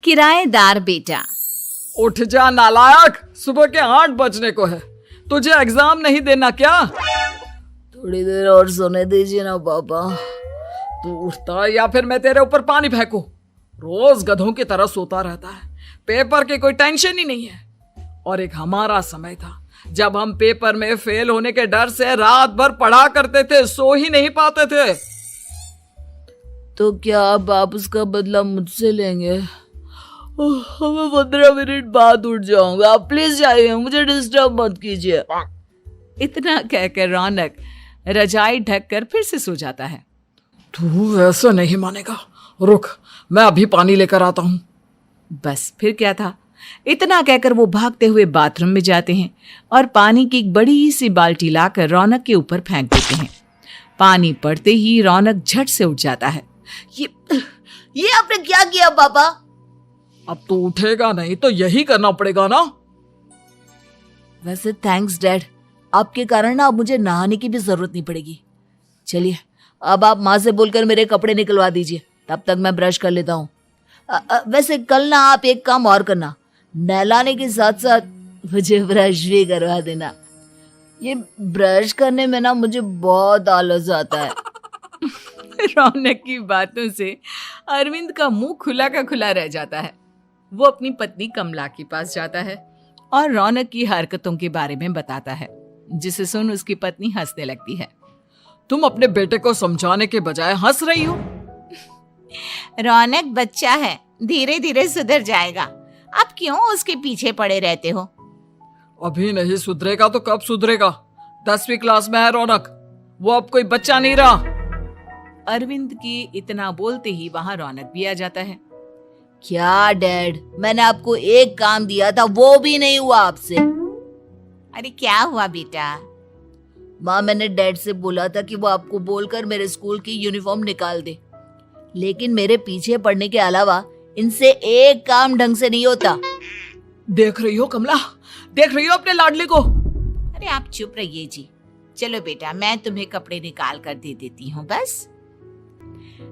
किराएदार बेटा। उठ जा नालायक, सुबह के 8 बजने को है। तुझे एग्जाम नहीं देना क्या? थोड़ी देर और सोने दीजिए ना पापा। तू उठता या फिर मैं तेरे ऊपर पानी फेंकूं? रोज गधों की तरह सोता रहता है, पेपर की कोई टेंशन ही नहीं है। और एक हमारा समय था जब हम पेपर में फेल होने के डर से रात भर पढ़ा करते थे, सो ही नहीं पाते थे। तो क्या आप उसका बदला मुझसे लेंगे? मैं 15 मिनट बाद उठ जाऊंगा, आप प्लीज जाइए, मुझे डिस्टर्ब मत कीजिए। इतना कहकर रौनक रजाई ढककर फिर से सो जाता है। तू ऐसा नहीं मानेगा, रुक मैं अभी पानी लेकर आता हूं। बस फिर क्या था, इतना कहकर वो भागते हुए बाथरूम में जाते हैं और पानी की एक बड़ी सी बाल्टी लाकर रौनक के ऊपर फेंक देते हैं। पानी पड़ते ही रौनक झट से उठ जाता है। ये आपने क्या किया पापा? अब तो उठेगा नहीं तो यही करना पड़ेगा ना। वैसे थैंक्स डैड, आपके कारण ना अब मुझे नहाने की भी जरूरत नहीं पड़ेगी। चलिए अब आप माँ से बोलकर मेरे कपड़े निकलवा दीजिए, तब तक मैं ब्रश कर लेता हूँ। वैसे कल ना आप एक काम और करना, नहलाने के साथ साथ मुझे ब्रश भी करवा देना। ये ब्रश करने में ना मुझे बहुत आलस आता है। रौनक की बातों से अरविंद का मुंह खुला का खुला रह जाता है। वो अपनी पत्नी कमला के पास जाता है और रौनक की हरकतों के बारे में बताता है, जिसे सुन उसकी पत्नी हंसने लगती है। तुम अपने बेटे को समझाने के बजाय हंस रही हो। रौनक बच्चा है, धीरे धीरे सुधर जाएगा, आप क्यों उसके पीछे पड़े रहते हो? अभी नहीं सुधरेगा तो कब सुधरेगा? 10वीं क्लास में है रौनक, वो अब कोई बच्चा नहीं रहा। अरविंद की इतना बोलते ही वहां रौनक भी आ जाता है। क्या डैड, मैंने आपको एक काम दिया था, वो भी नहीं हुआ आपसे। अरे क्या हुआ बेटा? माँ, मैंने डैड से बोला था कि वो आपको बोलकर मेरे स्कूल की यूनिफॉर्म निकाल दे, लेकिन मेरे पीछे पड़ने के अलावा इनसे एक काम ढंग से नहीं होता। देख रही हो कमला, देख रही हो अपने लाडले को? अरे आप चुप रहिए जी। चलो बेटा, मैं तुम्हें कपड़े निकाल कर दे देती हूँ। बस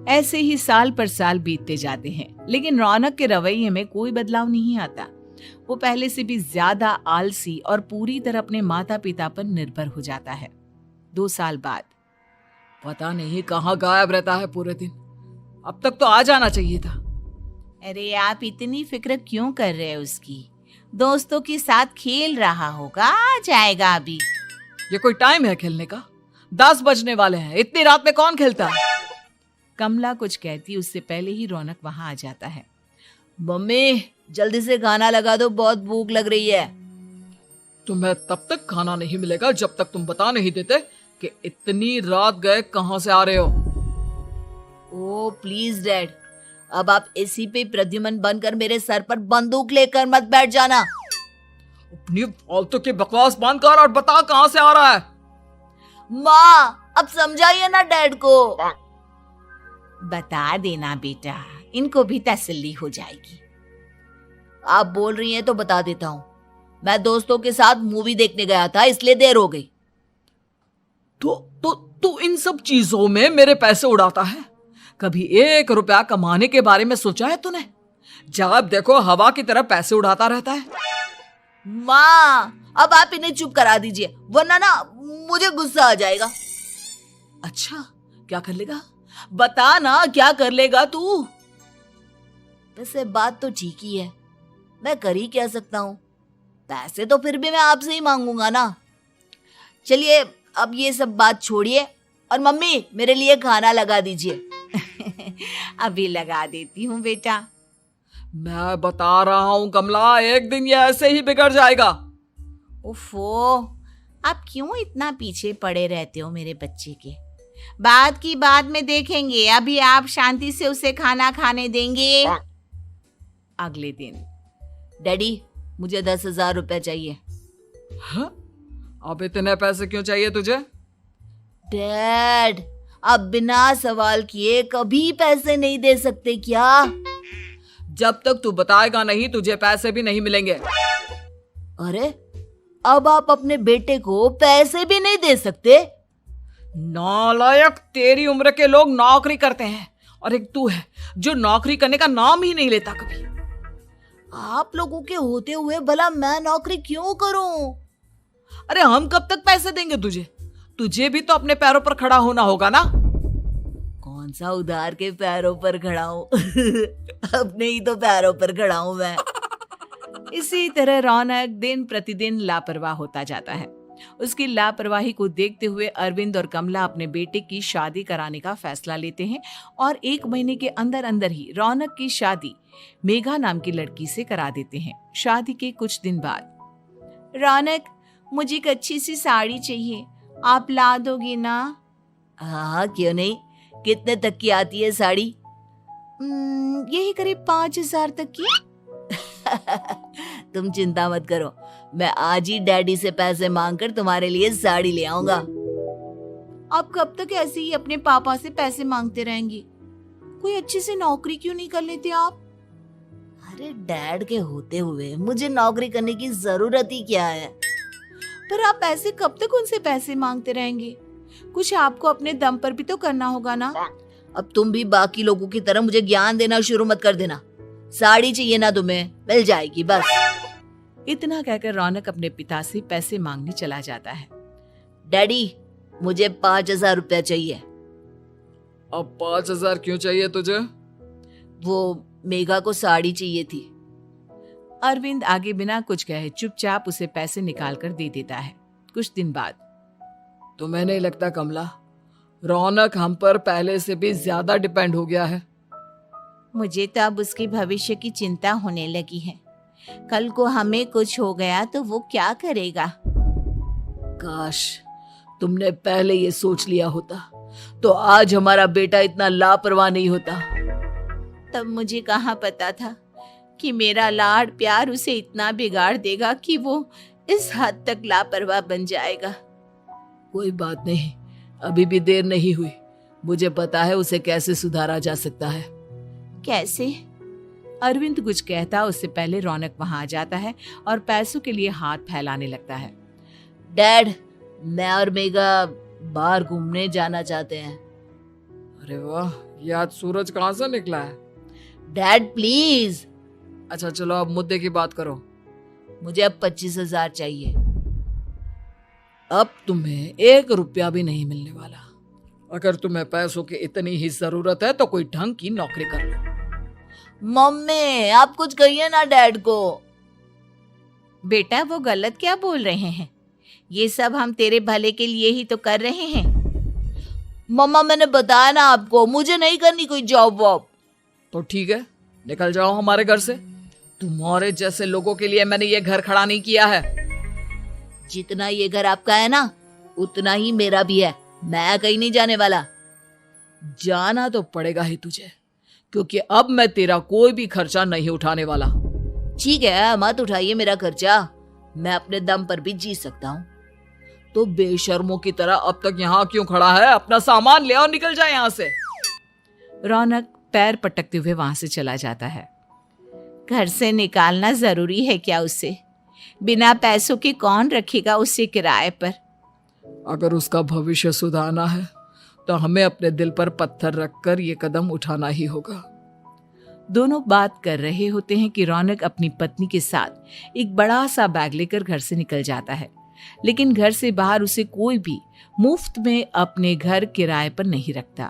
ऐसे ही साल पर साल बीतते जाते हैं, लेकिन रौनक के रवैये में कोई बदलाव नहीं आता। वो पहले से भी ज्यादा आलसी और पूरी तरह अपने माता पिता पर निर्भर हो जाता है। 2 साल बाद पता नहीं कहाँ गायब रहता है पूरे दिन, अब तक तो आ जाना चाहिए था। अरे आप इतनी फिक्र क्यों कर रहे हैं उसकी? दोस्तों के साथ खेल रहा होगा, आ जाएगा अभी। ये कोई टाइम है खेलने का? 10 बजने वाले हैं, इतनी रात में कौन खेलता है? कमला कुछ कहती उससे पहले ही रौनक वहां आ जाता है। मम्मी जल्दी से खाना लगा दो, बहुत भूख लग रही है। तुम्हें तब तक खाना नहीं मिलेगा जब तक तुम बता नहीं देते कि इतनी रात गए कहां से आ रहे हो। ओ प्लीज डैड, अब आप एसी पे प्रद्युमन बनकर मेरे सर पर बंदूक लेकर मत बैठ जाना। अपनी फालतू की बकवास बंद कर और बता कहां से आ रहा है। माँ अब समझाइए ना डैड को। बता देना बेटा, इनको भी तसल्ली हो जाएगी। आप बोल रही हैं तो बता देता हूँ, मैं दोस्तों के साथ मूवी देखने गया था, इसलिए देर हो गई। तो इन सब चीजों में मेरे पैसे उड़ाता है? कभी 1 रुपया कमाने के बारे में सोचा है तूने? जब देखो हवा की तरह पैसे उड़ाता रहता है। माँ अब आप इन्हें चुप करा दीजिए, वरना ना मुझे गुस्सा आ जाएगा। अच्छा क्या कर लेगा? बता ना, क्या कर लेगा तू? वैसे बात तो ठीक ही है, मैं कर ही क्या सकता हूँ। पैसे तो फिर भी मैं आपसे ही मांगूंगा ना। चलिए अब ये सब बात छोड़िए और मम्मी मेरे लिए खाना लगा दीजिए। अभी लगा देती हूँ बेटा। मैं बता रहा हूँ कमला, एक दिन ये ऐसे ही बिगड़ जाएगा। ओफो, आप क्यों इतना पीछे पड़े रहते हो मेरे बच्चे के? बात की बाद में देखेंगे, अभी आप शांति से उसे खाना खाने देंगे। अगले दिन, डैडी मुझे 10,000 रुपए चाहिए। हाँ? अब इतने पैसे क्यों चाहिए तुझे? डैड आप बिना सवाल किए कभी पैसे नहीं दे सकते क्या? जब तक तू बताएगा नहीं तुझे पैसे भी नहीं मिलेंगे। अरे अब आप अपने बेटे को पैसे भी नहीं दे सकते? नालायक, तेरी उम्र के लोग नौकरी करते हैं और एक तू है जो नौकरी करने का नाम ही नहीं लेता कभी। आप लोगों के होते हुए भला मैं नौकरी क्यों करूं? अरे हम कब तक पैसे देंगे तुझे? तुझे भी तो अपने पैरों पर खड़ा होना होगा ना। कौन सा उधार के पैरों पर खड़ा हूं? अपने ही तो पैरों पर खड़ा हूं मैं। इसी तरह रौनक दिन प्रतिदिन लापरवाह होता जाता है। उसकी लापरवाही को देखते हुए अरविंद और कमला अपने बेटे की शादी कराने का फैसला लेते हैं और 1 महीने के अंदर अंदर ही रौनक की शादी मेघा नाम की लड़की से करा देते हैं। शादी के कुछ दिन बाद, रौनक, मुझे एक अच्छी सी साड़ी चाहिए, आप ला दोगे ना? हाँ, क्यों नहीं। कितने तक की आती है साड़ी? यही करीब 5,000 तक की। तुम चिंता मत करो, मैं आज ही डैडी से पैसे मांगकर तुम्हारे लिए साड़ी ले आऊंगा। आप कब तक ऐसे ही अपने पापा से पैसे मांगते रहेंगे? कोई अच्छी सी नौकरी क्यों नहीं कर लेते आप? अरे डैड के होते हुए मुझे नौकरी करने की जरूरत ही क्या है? पर आप ऐसे कब तक उनसे पैसे मांगते रहेंगे? कुछ आपको अपने दम पर भी तो करना होगा ना। अब तुम भी बाकी लोगों की तरह मुझे ज्ञान देना शुरू मत कर देना। साड़ी चाहिए ना तुम्हें, मिल जाएगी बस। इतना कहकर रौनक अपने पिता से पैसे मांगने चला जाता है। डैडी, मुझे 5,000 रुपया चाहिए। अब 5,000 क्यों चाहिए तुझे? वो मेघा को साड़ी चाहिए थी। अरविंद आगे बिना कुछ कहे चुपचाप उसे पैसे निकाल कर दे देता है। कुछ दिन बाद, तुम्हें नहीं लगता कमला, रौनक हम पर पहले से भी ज्यादा डिपेंड हो गया है? मुझे तो अब उसके भविष्य की चिंता होने लगी है। कल को हमें कुछ हो गया तो वो क्या करेगा? काश तुमने पहले ये सोच लिया होता तो आज हमारा बेटा इतना लापरवाह नहीं होता। तब मुझे कहाँ पता था कि मेरा लाड प्यार उसे इतना बिगाड़ देगा कि वो इस हद तक लापरवाह बन जाएगा। कोई बात नहीं, अभी भी देर नहीं हुई। मुझे पता है उसे कैसे सुधारा जा सकता है। कैसे? अरविंद कुछ कहता उससे पहले रौनक वहां आ जाता है और पैसों के लिए हाथ फैलाने लगता है। डैड, मैं और मेघा बाहर घूमने जाना चाहते हैं। अरे वाह, ये आज सूरज कहाँ से निकला है? Dad please. अच्छा चलो अब मुद्दे की बात करो। मुझे अब 25,000 चाहिए। अब तुम्हें 1 रुपया भी नहीं मिलने वाला। अगर तुम्हें पैसों की इतनी ही जरूरत है तो कोई ढंग की नौकरी कर लो। मम्मी, आप कुछ कहिए ना डैड को। बेटा, वो गलत क्या बोल रहे हैं? ये सब हम तेरे भले के लिए ही तो कर रहे हैं। मम्मा, मैंने बताया ना आपको, मुझे नहीं करनी कोई जॉब वॉब। तो ठीक है, निकल जाओ हमारे घर से। तुम्हारे जैसे लोगों के लिए मैंने ये घर खड़ा नहीं किया है। जितना ये घर आपका है ना, उतना ही मेरा भी है। मैं कहीं नहीं जाने वाला। जाना तो पड़ेगा ही तुझे, क्योंकि अब मैं तेरा कोई भी खर्चा नहीं उठाने वाला। ठीक है, मत उठाइए मेरा खर्चा, मैं अपने दम पर भी जी सकता हूँ। तो बेशर्मों की तरह अब तक यहाँ क्यों खड़ा है? अपना सामान ले और निकल जाए यहाँ से। रौनक पैर पटकते हुए वहां से चला जाता है। घर से निकालना जरूरी है क्या उसे? बिना पैसों के कौन रखेगा उसे किराए पर? अगर उसका भविष्य सुधारना है तो हमें अपने दिल पर पत्थर रखकर ये कदम उठाना ही होगा। दोनों बात कर रहे होते हैं कि रौनक अपनी पत्नी के साथ एक बड़ा सा बैग लेकर घर से निकल जाता है, लेकिन घर से बाहर उसे कोई भी मुफ्त में अपने घर किराए पर नहीं रखता।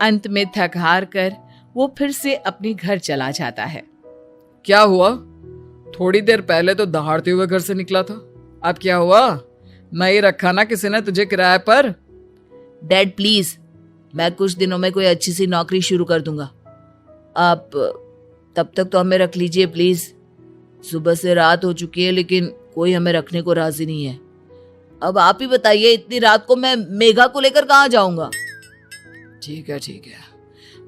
अंत में थक हार कर वो फिर से अपने घर चला जाता है। क्या हुआ? थोड़ी देर पहले तो दहाड़ते हुए घर से निकला था, अब क्या हुआ? नहीं रखा ना किसी ने तुझे किराए पर? डैड प्लीज, मैं कुछ दिनों में कोई अच्छी सी नौकरी शुरू कर दूंगा। आप तब तक तो हमें रख लीजिए प्लीज। सुबह से रात हो चुकी है लेकिन कोई हमें रखने को राजी नहीं है। अब आप ही बताइए, इतनी रात को मैं मेघा को लेकर कहाँ जाऊंगा? ठीक है ठीक है,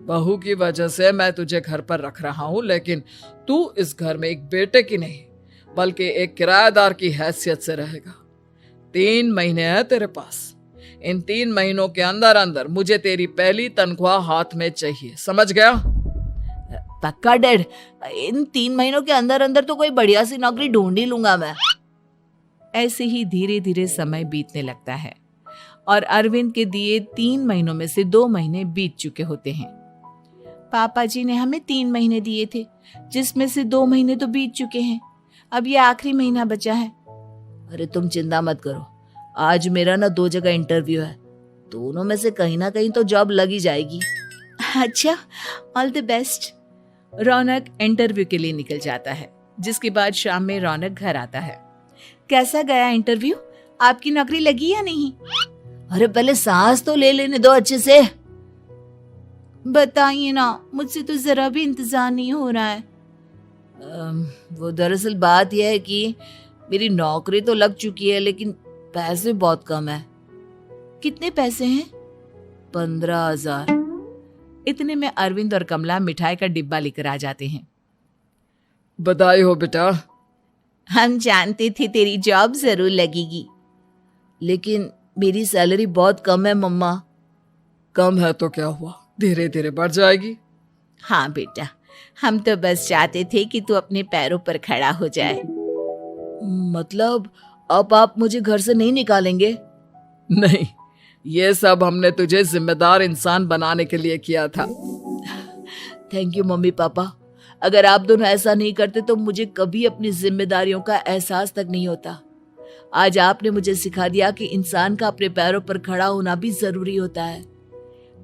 बहू की वजह से मैं तुझे घर पर रख रहा हूँ, लेकिन तू इस घर में एक बेटे की नहीं बल्कि एक किराएदार की हैसियत से रहेगा। 3 महीने है तेरे पास। इन 3 महीनों के अंदर अंदर मुझे तेरी पहली तनख्वाह हाथ में चाहिए, समझ गया? पक्का डैड, इन 3 महीनों के अंदर अंदर तो कोई बढ़िया सी नौकरी ढूंढ ही लूंगा मैं। ऐसे ही धीरे धीरे समय बीतने लगता है और अरविंद के दिए 3 महीनों में से 2 महीने बीत चुके होते हैं। पापा जी ने हमें 3 महीने दिए थे, जिसमें से 2 महीने तो बीत चुके हैं। अब ये आखिरी महीना बचा है। अरे तुम चिंता मत करो, आज मेरा ना 2 जगह इंटरव्यू है, दोनों में से कहीं ना कहीं तो जॉब लग ही जाएगी। अच्छा, all the best. Raunak interview के लिए निकल जाता है, जिसके बाद शाम में रौनक घर आता है। कैसा गया इंटरव्यू? आपकी नौकरी लगी या नहीं? अरे पहले सांस तो ले लेने दो अच्छे से। बताइए ना, मुझसे तो जरा भी इंतजार नहीं हो रहा है। वो दरअसल बात यह है कि मेरी नौकरी तो लग चुकी है, लेकिन पैसे बहुत कम है। कितने पैसे हैं? 15,000। इतने में अरविंद और कमला मिठाई का डिब्बा लेकर आ जाते हैं। बधाई हो बेटा। हम जानते थे तेरी जॉब जरूर लगेगी। लेकिन मेरी सैलरी बहुत कम है मम्मा। कम है तो क्या हुआ, धीरे धीरे बढ़ जाएगी। हाँ बेटा, हम तो बस चाहते थे कि तू अपने पैरों पर खड़ा हो जाए। मतलब अब आप मुझे घर से नहीं निकालेंगे? नहीं, ये सब हमने तुझे जिम्मेदार इंसान बनाने के लिए किया था। Thank you mummy papa. अगर आप दोनों ऐसा नहीं करते तो मुझे कभी अपनी जिम्मेदारियों का एहसास तक नहीं होता। आज आपने मुझे सिखा दिया कि इंसान का अपने पैरों पर खड़ा होना भी जरूरी होता है।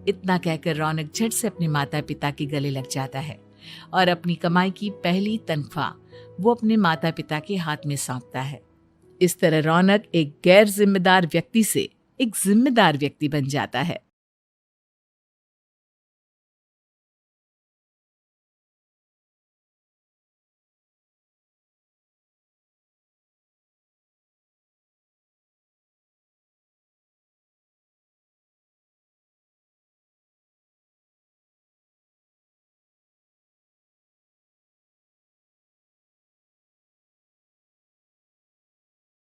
इतना कहकर रौनक झट से अपने माता पिता के गले लग जाता है और अपनी कमाई की पहली तनख्वाह वो अपने माता पिता के हाथ में सौंपता है। इस तरह रौनक एक गैर जिम्मेदार व्यक्ति से एक जिम्मेदार व्यक्ति बन जाता है।